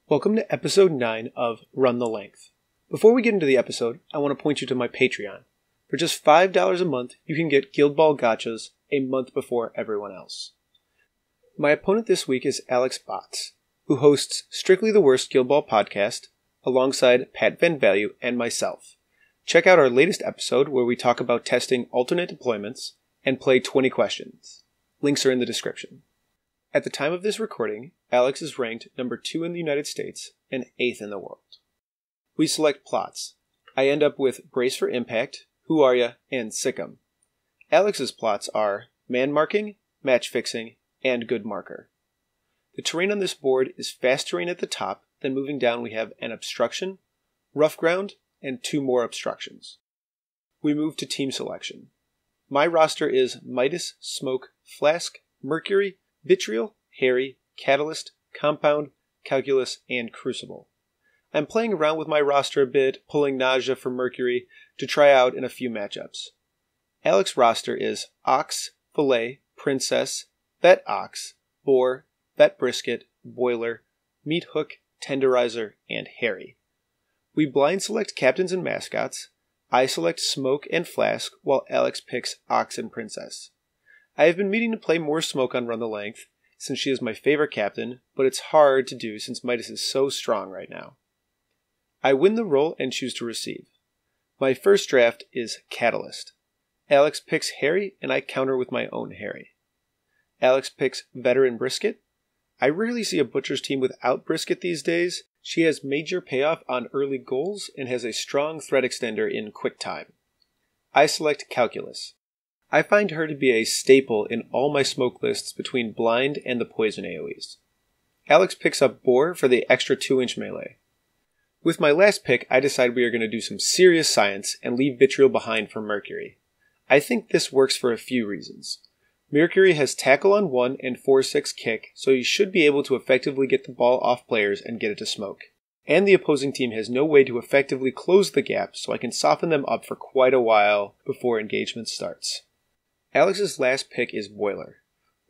Welcome to Episode 9 of Run the Length. Before we get into the episode, I want to point you to my Patreon. For just $5 a month, you can get Guild Ball gachas a month before everyone else. My opponent this week is Alex Bots, who hosts Strictly the Worst Guild Ball podcast alongside Pat Van Value and myself. Check out our latest episode where we talk about testing alternate deployments and play 20 questions. Links are in the description. At the time of this recording, Alex is ranked number 2 in the United States and 8th in the world. We select plots. I end up with Brace for Impact, Who Are Ya, and Sick'em. Alex's plots are Man Marking, Match Fixing, and Good Marker. The terrain on this board is fast terrain at the top, then moving down we have an Obstruction, Rough Ground, and 2 more obstructions. We move to team selection. My roster is Midas, Smoke, Flask, Mercury, Vitriol, Harry, Catalyst, Compound, Calculus, and Crucible. I'm playing around with my roster a bit, pulling Nausea for Mercury to try out in a few matchups. Alex's roster is Ox, Fillet, Princess, Vet Ox, Boar, Vet Brisket, Boiler, Meat Hook, Tenderizer, and Harry. We blind select captains and mascots. I select Smoke and Flask, while Alex picks Ox and Princess. I have been meaning to play more Smoke on Run the Length, since she is my favorite captain, but it's hard to do since Midas is so strong right now. I win the roll and choose to receive. My first draft is Catalyst. Alex picks Harry, and I counter with my own Harry. Alex picks Veteran Brisket. I rarely see a Butcher's team without Brisket these days. She has major payoff on early goals and has a strong threat extender in quick time. I select Calculus. I find her to be a staple in all my Smoke lists between Blind and the Poison AoEs. Alex picks up Boar for the extra 2-inch melee. With my last pick, I decide we are going to do some serious science and leave Vitriol behind for Mercury. I think this works for a few reasons. Mercury has tackle on 1 and 4-6 kick, so he should be able to effectively get the ball off players and get it to Smoke. And the opposing team has no way to effectively close the gap, so I can soften them up for quite a while before engagement starts. Alex's last pick is Boiler.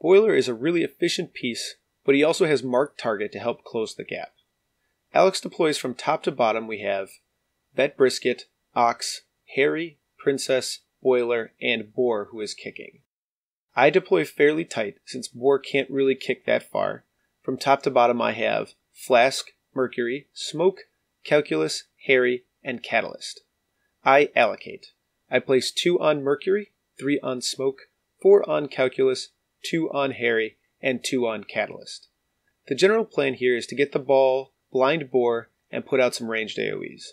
Boiler is a really efficient piece, but he also has marked target to help close the gap. Alex deploys from top to bottom. We have Vet Brisket, Ox, Harry, Princess, Boiler, and Boar who is kicking. I deploy fairly tight since Boar can't really kick that far. From top to bottom I have Flask, Mercury, Smoke, Calculus, Harry, and Catalyst. I allocate. I place 2 on Mercury, 3 on Smoke, 4 on Calculus, 2 on Harry, and 2 on Catalyst. The general plan here is to get the ball, blind Boar, and put out some ranged AoEs.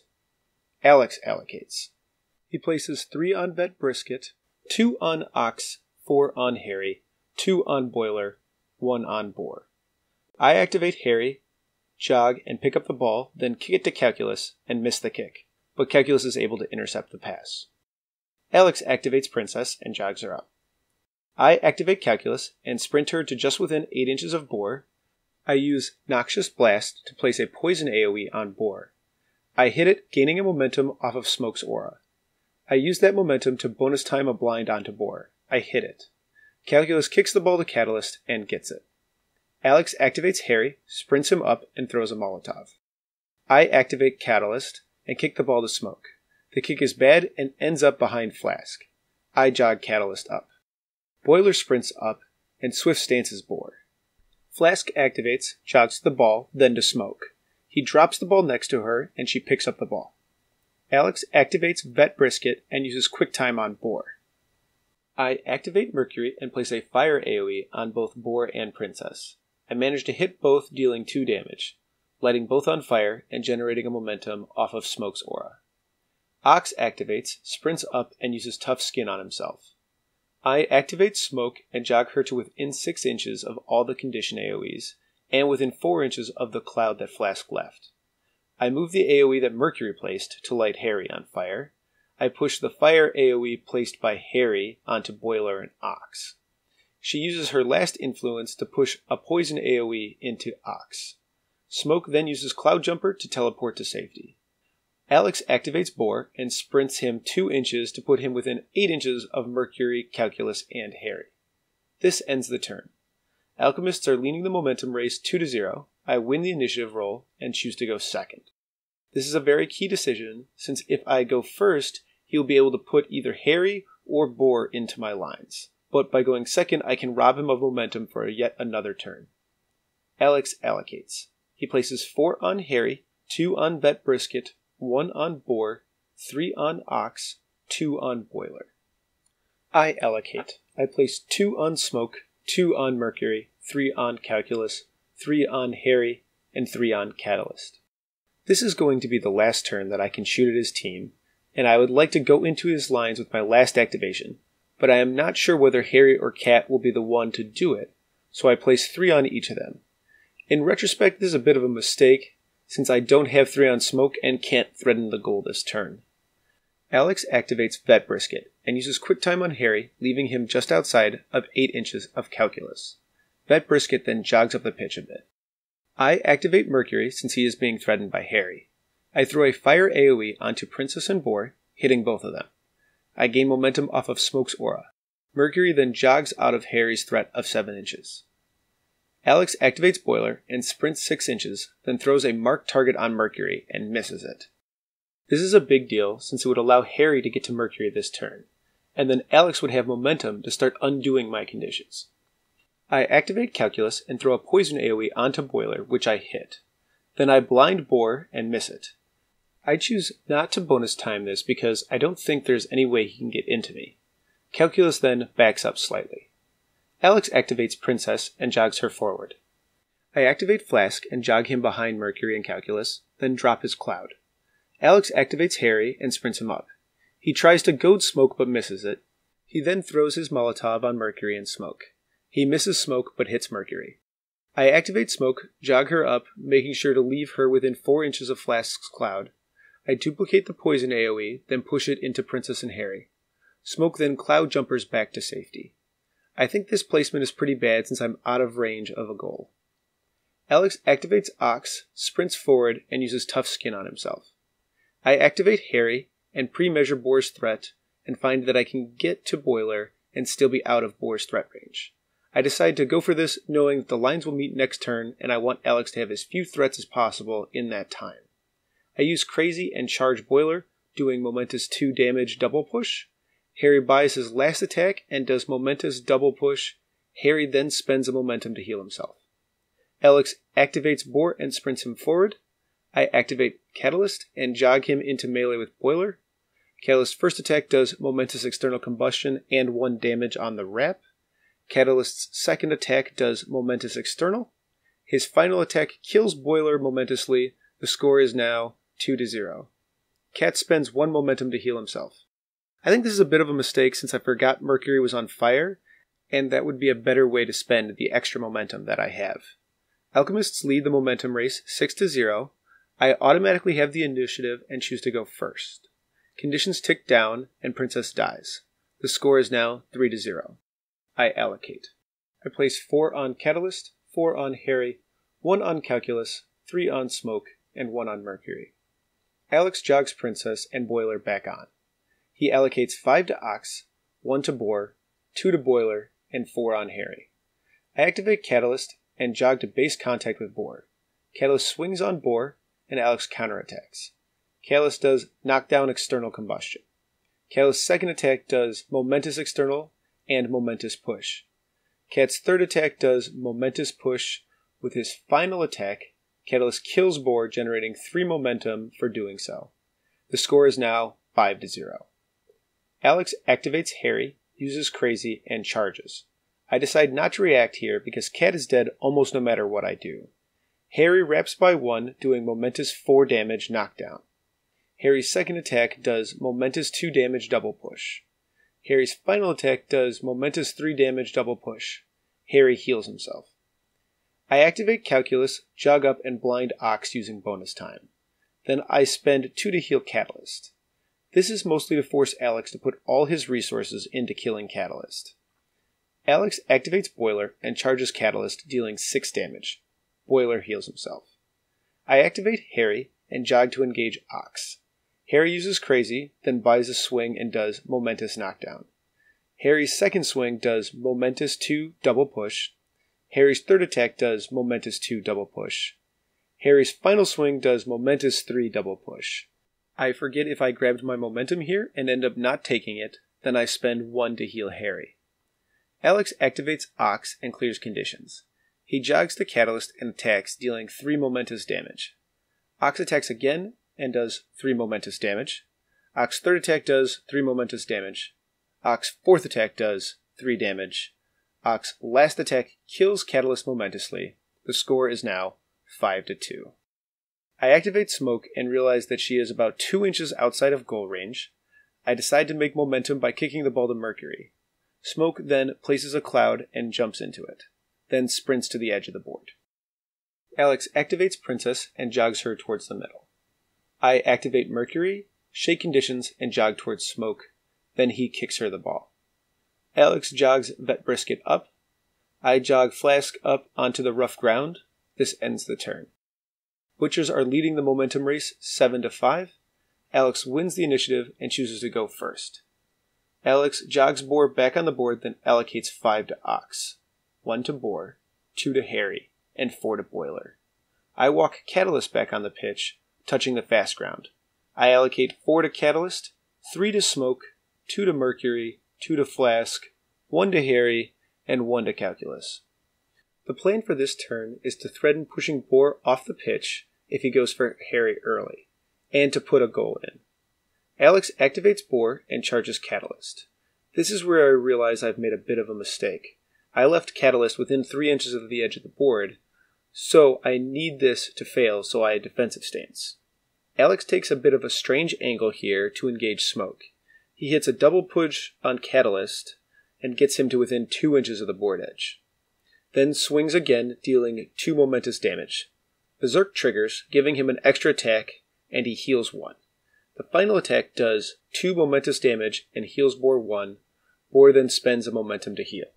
Alex allocates. He places 3 on Vet Brisket, 2 on Ox, 4 on Harry, 2 on Boiler, 1 on Boar. I activate Harry, jog, and pick up the ball, then kick it to Calculus and miss the kick, but Calculus is able to intercept the pass. Alex activates Princess and jogs her up. I activate Calculus and sprint her to just within 8 inches of Boar. I use Noxious Blast to place a poison AoE on Boar. I hit it, gaining a momentum off of Smoke's aura. I use that momentum to bonus time a blind onto Boar. I hit it. Calculus kicks the ball to Catalyst and gets it. Alex activates Harry, sprints him up, and throws a Molotov. I activate Catalyst and kick the ball to Smoke. The kick is bad and ends up behind Flask. I jog Catalyst up. Boiler sprints up and swift stances Boar. Flask activates, jogs to the ball, then to Smoke. He drops the ball next to her and she picks up the ball. Alex activates Vet Brisket and uses Quick Time on Boar. I activate Mercury and place a fire AoE on both Boar and Princess. I manage to hit both, dealing 2 damage, lighting both on fire and generating a momentum off of Smoke's aura. Ox activates, sprints up, and uses Tough Skin on himself. I activate Smoke and jog her to within 6 inches of all the condition AoEs, and within 4 inches of the cloud that Flask left. I move the AoE that Mercury placed to light Harry on fire. I push the fire AoE placed by Harry onto Boiler and Ox. She uses her last influence to push a poison AoE into Ox. Smoke then uses Cloud Jumper to teleport to safety. Alex activates Boar and sprints him 2 inches to put him within 8 inches of Mercury, Calculus, and Harry. This ends the turn. Alchemists are leading the momentum race 2-0. I win the initiative roll and choose to go second. This is a very key decision, since if I go first, he will be able to put either Harry or Boar into my lines. But by going second, I can rob him of momentum for yet another turn. Alex allocates. He places 4 on Harry, 2 on Vet Brisket, 1 on Boar, 3 on Ox, 2 on Boiler. I allocate. I place 2 on Smoke, 2 on Mercury, 3 on Calculus, 3 on Harry, and 3 on Catalyst. This is going to be the last turn that I can shoot at his team, and I would like to go into his lines with my last activation, but I am not sure whether Harry or Cat will be the one to do it, so I place 3 on each of them. In retrospect, this is a bit of a mistake, since I don't have 3 on Smoke and can't threaten the goal this turn. Alex activates Vet Brisket and uses Quick Time on Harry, leaving him just outside of 8 inches of Calculus. Vet Brisket then jogs up the pitch a bit. I activate Mercury since he is being threatened by Harry. I throw a Fire AoE onto Princess and Boar, hitting both of them. I gain momentum off of Smoke's aura. Mercury then jogs out of Harry's threat of 7 inches. Alex activates Boiler and sprints 6 inches, then throws a marked target on Mercury and misses it. This is a big deal since it would allow Harry to get to Mercury this turn, and then Alex would have momentum to start undoing my conditions. I activate Calculus and throw a Poison AoE onto Boiler, which I hit. Then I blind Boar and miss it. I choose not to bonus time this because I don't think there's any way he can get into me. Calculus then backs up slightly. Alex activates Princess and jogs her forward. I activate Flask and jog him behind Mercury and Calculus, then drop his Cloud. Alex activates Harry and sprints him up. He tries to goad Smoke but misses it. He then throws his Molotov on Mercury and Smoke. He misses Smoke but hits Mercury. I activate Smoke, jog her up, making sure to leave her within 4 inches of Flask's Cloud. I duplicate the Poison AoE, then push it into Princess and Harry. Smoke then Cloud Jumpers back to safety. I think this placement is pretty bad since I'm out of range of a goal. Alex activates Ox, sprints forward, and uses Tough Skin on himself. I activate Harry and pre-measure Boar's threat and find that I can get to Boiler and still be out of Boar's threat range. I decide to go for this knowing that the lines will meet next turn and I want Alex to have as few threats as possible in that time. I use Crazy and charge Boiler, doing Momentous 2 damage double push. Harry buys his last attack and does Momentous double push. Harry then spends a momentum to heal himself. Alex activates Boar and sprints him forward. I activate Catalyst and jog him into melee with Boiler. Catalyst's first attack does Momentous External Combustion and 1 damage on the wrap. Catalyst's second attack does Momentous External. His final attack kills Boiler momentously. The score is now 2-0. Cat spends 1 momentum to heal himself. I think this is a bit of a mistake since I forgot Mercury was on fire, and that would be a better way to spend the extra momentum that I have. Alchemists lead the momentum race 6-0. I automatically have the initiative and choose to go first. Conditions tick down and Princess dies. The score is now 3-0. I allocate. I place 4 on Catalyst, 4 on Harry, 1 on Calculus, 3 on Smoke, and 1 on Mercury. Alex jogs Princess and Boiler back on. He allocates 5 to Ox, 1 to Boar, 2 to Boiler, and 4 on Harry. I activate Catalyst and jog to base contact with Boar. Catalyst swings on Boar, and Alex counterattacks. Catalyst does Knockdown External Combustion. Catalyst's second attack does Momentous External and Momentous Push. Cat's third attack does Momentous Push. With his final attack, Catalyst kills Boar, generating 3 momentum for doing so. The score is now 5-0. Alex activates Harry, uses Crazy, and charges. I decide not to react here because Cat is dead almost no matter what I do. Harry wraps by 1, doing Momentous 4 damage knockdown. Harry's second attack does Momentous 2 damage double push. Harry's final attack does Momentous 3 damage double push. Harry heals himself. I activate Calculus, jog up, and blind Ox using bonus time. Then I spend 2 to heal Catalyst. This is mostly to force Alex to put all his resources into killing Catalyst. Alex activates Boiler and charges Catalyst, dealing 6 damage. Boiler heals himself. I activate Harry and jog to engage Ox. Harry uses Crazy, then buys a swing and does Momentous Knockdown. Harry's second swing does Momentous 2 double push. Harry's third attack does Momentous 2 double push. Harry's final swing does Momentous 3 double push. I forget if I grabbed my momentum here and end up not taking it, then I spend 1 to heal Harry. Alex activates Ox and clears conditions. He jogs to Catalyst and attacks, dealing 3 momentous damage. Ox attacks again and does 3 momentous damage. Ox's third attack does 3 momentous damage. Ox's fourth attack does 3 damage. Ox's last attack kills Catalyst momentously. The score is now 5-2. I activate Smoke and realize that she is about 2 inches outside of goal range. I decide to make momentum by kicking the ball to Mercury. Smoke then places a cloud and jumps into it, then sprints to the edge of the board. Alex activates Princess and jogs her towards the middle. I activate Mercury, shake conditions, and jog towards Smoke, then he kicks her the ball. Alex jogs Vet Brisket up. I jog Flask up onto the rough ground. This ends the turn. Butchers are leading the momentum race 7-5. Alex wins the initiative and chooses to go first. Alex jogs Boar back on the board, then allocates 5 to Ox, 1 to Boar, 2 to Harry, and 4 to Boiler. I walk Catalyst back on the pitch, touching the fast ground. I allocate 4 to Catalyst, 3 to Smoke, 2 to Mercury, 2 to Flask, 1 to Harry, and 1 to Calculus. The plan for this turn is to threaten pushing Boar off the pitch if he goes for Harry early, and to put a goal in. Alex activates Boar and charges Catalyst. This is where I realize I've made a bit of a mistake. I left Catalyst within 3 inches of the edge of the board, so I need this to fail, so I defensive stance. Alex takes a bit of a strange angle here to engage Smoke. He hits a double push on Catalyst and gets him to within 2 inches of the board edge. Then swings again, dealing 2 momentous damage. Berserk triggers, giving him an extra attack, and he heals 1. The final attack does 2 momentous damage and heals Boar 1. Boar then spends a momentum to heal.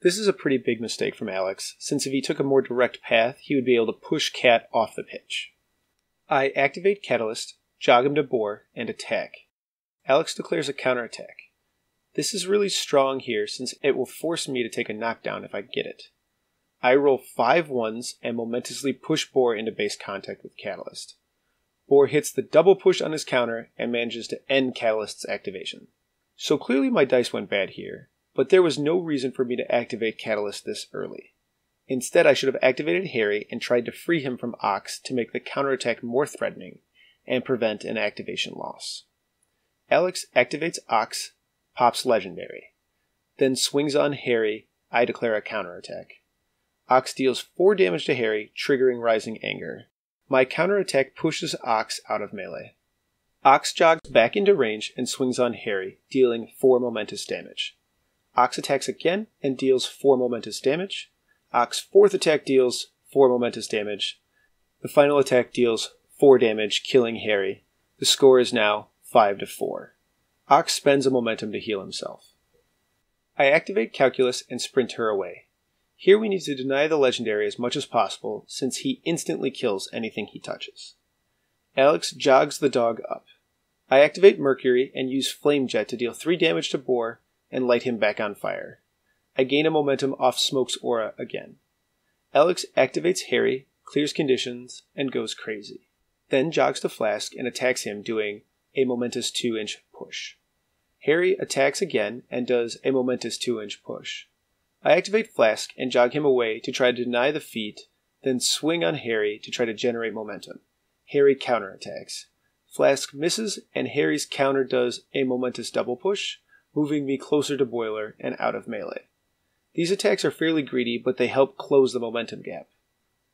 This is a pretty big mistake from Alex, since if he took a more direct path, he would be able to push Cat off the pitch. I activate Catalyst, jog him to Boar, and attack. Alex declares a counterattack. This is really strong here, since it will force me to take a knockdown if I get it. I roll 5 ones and momentously push Boar into base contact with Catalyst. Boar hits the double push on his counter and manages to end Catalyst's activation. So clearly my dice went bad here, but there was no reason for me to activate Catalyst this early. Instead, I should have activated Harry and tried to free him from Ox to make the counterattack more threatening and prevent an activation loss. Alex activates Ox, pops Legendary. Then swings on Harry. I declare a counterattack. Ox deals 4 damage to Harry, triggering Rising Anger. My counterattack pushes Ox out of melee. Ox jogs back into range and swings on Harry, dealing 4 momentous damage. Ox attacks again and deals 4 momentous damage. Ox's fourth attack deals 4 momentous damage. The final attack deals 4 damage, killing Harry. The score is now 5-4. Ox spends a momentum to heal himself. I activate Calculus and sprint her away. Here we need to deny the legendary as much as possible, since he instantly kills anything he touches. Alex jogs the dog up. I activate Mercury and use Flame Jet to deal 3 damage to Boar and light him back on fire. I gain a momentum off Smoke's aura again. Alex activates Harry, clears conditions, and goes crazy. Then jogs to Flask and attacks him, doing a momentous 2-inch push. Harry attacks again and does a momentous 2-inch push. I activate Flask and jog him away to try to deny the feat, then swing on Harry to try to generate momentum. Harry counterattacks. Flask misses, and Harry's counter does a momentous double push, moving me closer to Boiler and out of melee. These attacks are fairly greedy, but they help close the momentum gap.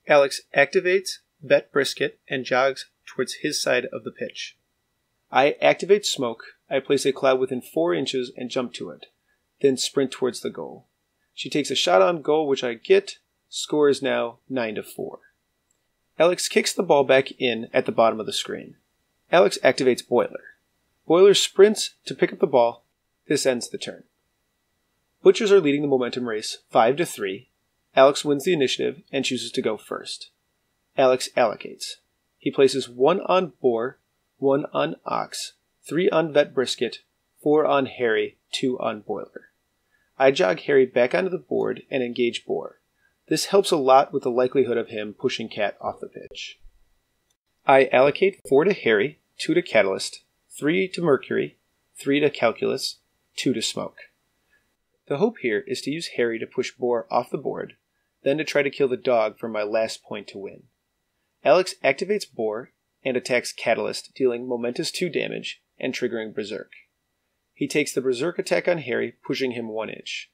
Alex activates Vet Brisket and jogs towards his side of the pitch. I activate Smoke. I place a cloud within 4 inches and jump to it, then sprint towards the goal. She takes a shot on goal, which I get. Score is now 9-4. Alex kicks the ball back in at the bottom of the screen. Alex activates Boiler. Boiler sprints to pick up the ball. This ends the turn. Butchers are leading the momentum race 5-3. Alex wins the initiative and chooses to go first. Alex allocates. He places 1 on Boar, 1 on Ox, 3 on Vet Brisket, 4 on Harry, 2 on Boiler. I jog Harry back onto the board and engage Boar. This helps a lot with the likelihood of him pushing Cat off the pitch. I allocate 4 to Harry, 2 to Catalyst, 3 to Mercury, 3 to Calculus, 2 to Smoke. The hope here is to use Harry to push Boar off the board, then to try to kill the dog for my last point to win. Alex activates Boar and attacks Catalyst, dealing momentous 2 damage and triggering Berserk. He takes the Berserk attack on Harry, pushing him 1 inch.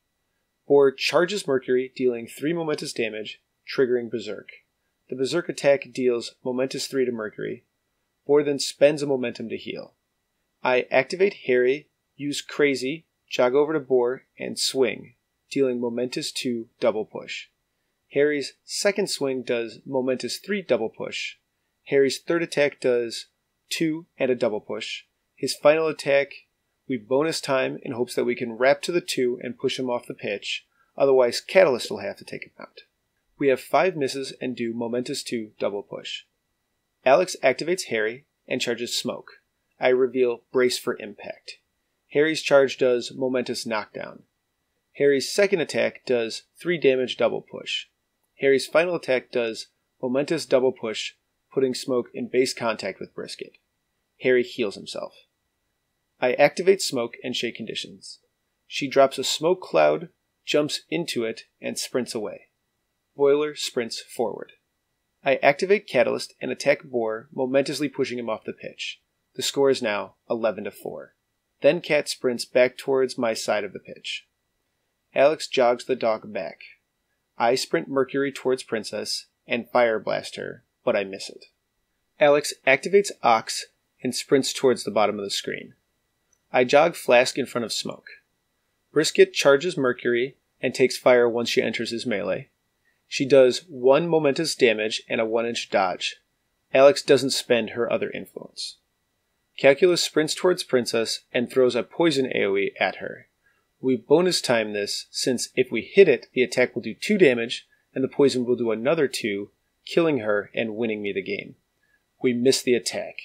Boar charges Mercury, dealing 3 momentous damage, triggering Berserk. The Berserk attack deals momentous 3 to Mercury. Boar then spends a momentum to heal. I activate Harry, use Crazy, jog over to Boar, and swing, dealing momentous 2 double push. Harry's second swing does momentous 3 double push. Harry's third attack does 2 and a double push. His final attack, we bonus time in hopes that we can wrap to the 2 and push him off the pitch, otherwise Catalyst will have to take him out. We have 5 misses and do momentous 2 double push. Alex activates Harry and charges Smoke. I reveal Brace for Impact. Harry's charge does momentous knockdown. Harry's second attack does 3 damage double push. Harry's final attack does momentous double push, putting Smoke in base contact with Brisket. Harry heals himself. I activate Smoke and shake conditions. She drops a smoke cloud, jumps into it, and sprints away. Boiler sprints forward. I activate Catalyst and attack Boar, momentously pushing him off the pitch. The score is now 11-4. Then Cat sprints back towards my side of the pitch. Alex jogs the dog back. I sprint Mercury towards Princess and Fire Blast her, but I miss it. Alex activates Ox and sprints towards the bottom of the screen. I jog Flask in front of Smoke. Brisket charges Mercury and takes fire once she enters his melee. She does 1 momentous damage and a 1-inch dodge. Alex doesn't spend her other influence. Calculus sprints towards Princess and throws a poison AoE at her. We bonus time this, since if we hit it, the attack will do 2 damage, and the poison will do another 2, killing her and winning me the game. We miss the attack.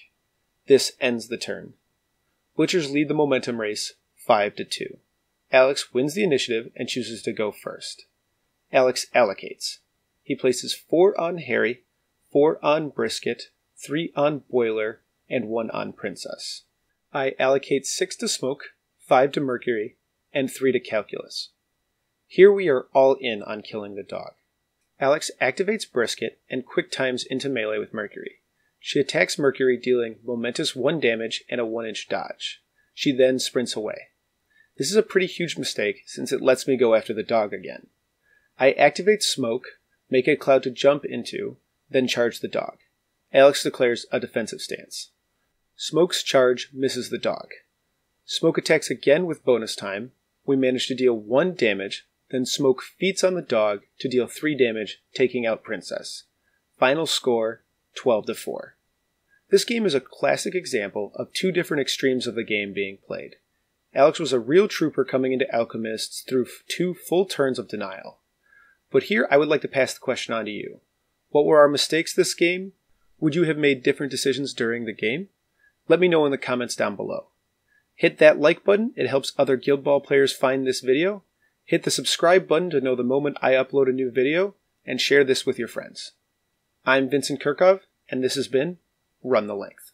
This ends the turn. Butchers lead the momentum race 5-2. Alex wins the initiative and chooses to go first. Alex allocates. He places 4 on Harry, 4 on Brisket, 3 on Boiler, and 1 on Princess. I allocate 6 to Smoke, 5 to Mercury, and 3 to Calculus. Here we are all in on killing the dog. Alex activates Brisket and quick times into melee with Mercury. She attacks Mercury, dealing momentous 1 damage and a 1-inch dodge. She then sprints away. This is a pretty huge mistake, since it lets me go after the dog again. I activate Smoke, make a cloud to jump into, then charge the dog. Alex declares a defensive stance. Smoke's charge misses the dog. Smoke attacks again with bonus time. We manage to deal 1 damage, then Smoke feats on the dog to deal 3 damage, taking out Princess. Final score, 12-4. This game is a classic example of 2 different extremes of the game being played. Alex was a real trooper coming into Alchemists through 2 full turns of denial. But here I would like to pass the question on to you. What were our mistakes this game? Would you have made different decisions during the game? Let me know in the comments down below. Hit that like button, it helps other Guild Ball players find this video. Hit the subscribe button to know the moment I upload a new video, and share this with your friends. I'm Vincent Curkov, and this has been Run the Length.